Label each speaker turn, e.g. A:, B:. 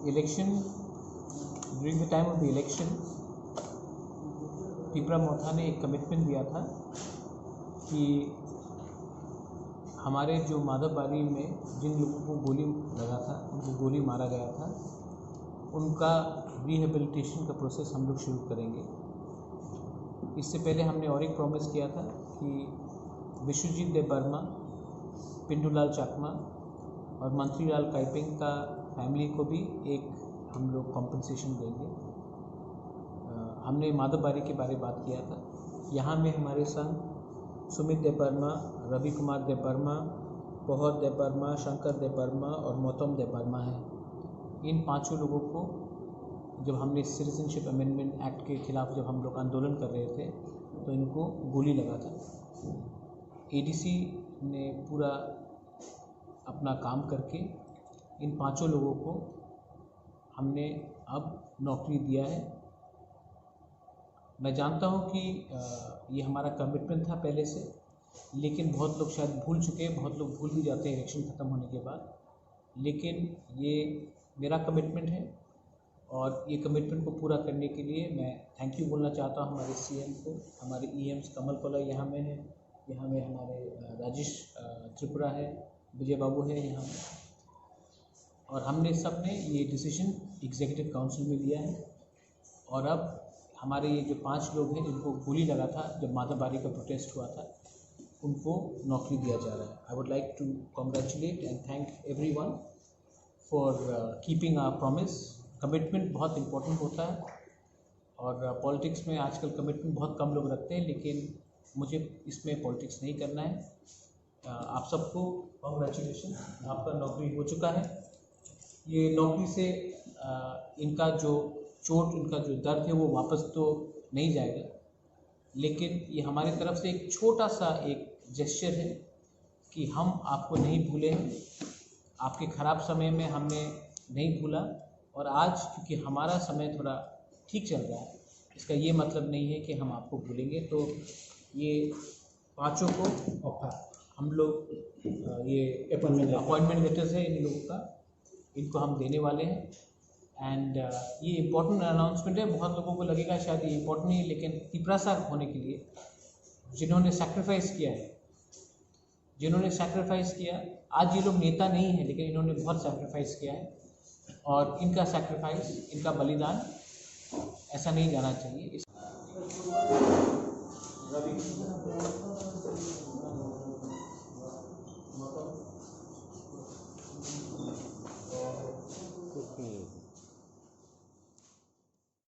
A: election, during the time of the election, Pipra मोथा ने एक commitment दिया था कि हमारे जो माधवबाड़ी में जिन लोगों को गोली लगा था, उनको गोली मारा गया था, उनका रिहेबिलिटेशन का प्रोसेस हम लोग शुरू करेंगे। इससे पहले हमने और एक प्रॉमिस किया था कि विश्वजीत देबबर्मा, पिंटूलाल चाकमा और मंत्रीलाल काइपिंग का फैमिली को भी एक हम लोग कॉम्पनसेशन देंगे। हमने माधवबाड़ी के बारे में बात किया था। यहाँ में हमारे संग सुमित देबबर्मा, रवि कुमार देबबर्मा, पौहर देबबर्मा, शंकर देबबर्मा और मोतम देबबर्मा हैं। इन पांचों लोगों को जब हमने सिटीजनशिप अमेंडमेंट एक्ट के खिलाफ जब हम लोग आंदोलन कर रहे थे तो इनको गोली लगा था। एडीसी ने पूरा अपना काम करके इन पांचों लोगों को हमने अब नौकरी दिया है। मैं जानता हूं कि ये हमारा कमिटमेंट था पहले से, लेकिन बहुत लोग शायद भूल चुके हैं, बहुत लोग भूल भी जाते हैं इलेक्शन ख़त्म होने के बाद। लेकिन ये मेरा कमिटमेंट है और ये कमिटमेंट को पूरा करने के लिए मैं थैंक यू बोलना चाहता हूँ हमारे सीएम को, हमारे ईएम्स कमल कोला यहाँ में है, यहाँ में हमारे राजेश त्रिपुरा है, विजय बाबू है यहाँ में, और हमने सब ने ये डिसीजन एग्जीक्यूटिव काउंसिल में लिया है। और अब हमारे ये जो 5 लोग हैं जिनको गोली लगा था जब माधवबाड़ी का प्रोटेस्ट हुआ था, उनको नौकरी दिया जा रहा है। I would like to congratulate and thank everyone for keeping our promise. Commitment बहुत इम्पोर्टेंट होता है और पॉलिटिक्स में आजकल कमिटमेंट बहुत कम लोग रखते हैं, लेकिन मुझे इसमें पॉलिटिक्स नहीं करना है। आप सबको कॉन्ग्रेचुलेशन, आपका नौकरी हो चुका है। ये नौकरी से इनका जो चोट, इनका जो दर्द है वो वापस तो नहीं जाएगा, लेकिन ये हमारी तरफ से एक छोटा सा एक जेस्चर है कि हम आपको नहीं भूले हैं। आपके ख़राब समय में हमने नहीं भूला, और आज क्योंकि हमारा समय थोड़ा ठीक चल रहा है, इसका ये मतलब नहीं है कि हम आपको भूलेंगे। तो ये पाँचों को हम लोग ये अपॉइंटमेंट लेटर्स है इन लोगों का, इनको हम देने वाले हैं। एंड ये इम्पोर्टेंट अनाउंसमेंट है। बहुत लोगों को लगेगा शायद ये इम्पोर्टेंट नहीं है, लेकिन पिपरा साहब होने के लिए जिन्होंने सैक्रिफाइस किया है, आज ये लोग नेता नहीं है, लेकिन इन्होंने बहुत सैक्रिफाइस किया है, और इनका सैक्रिफाइस, इनका बलिदान ऐसा नहीं जाना चाहिए।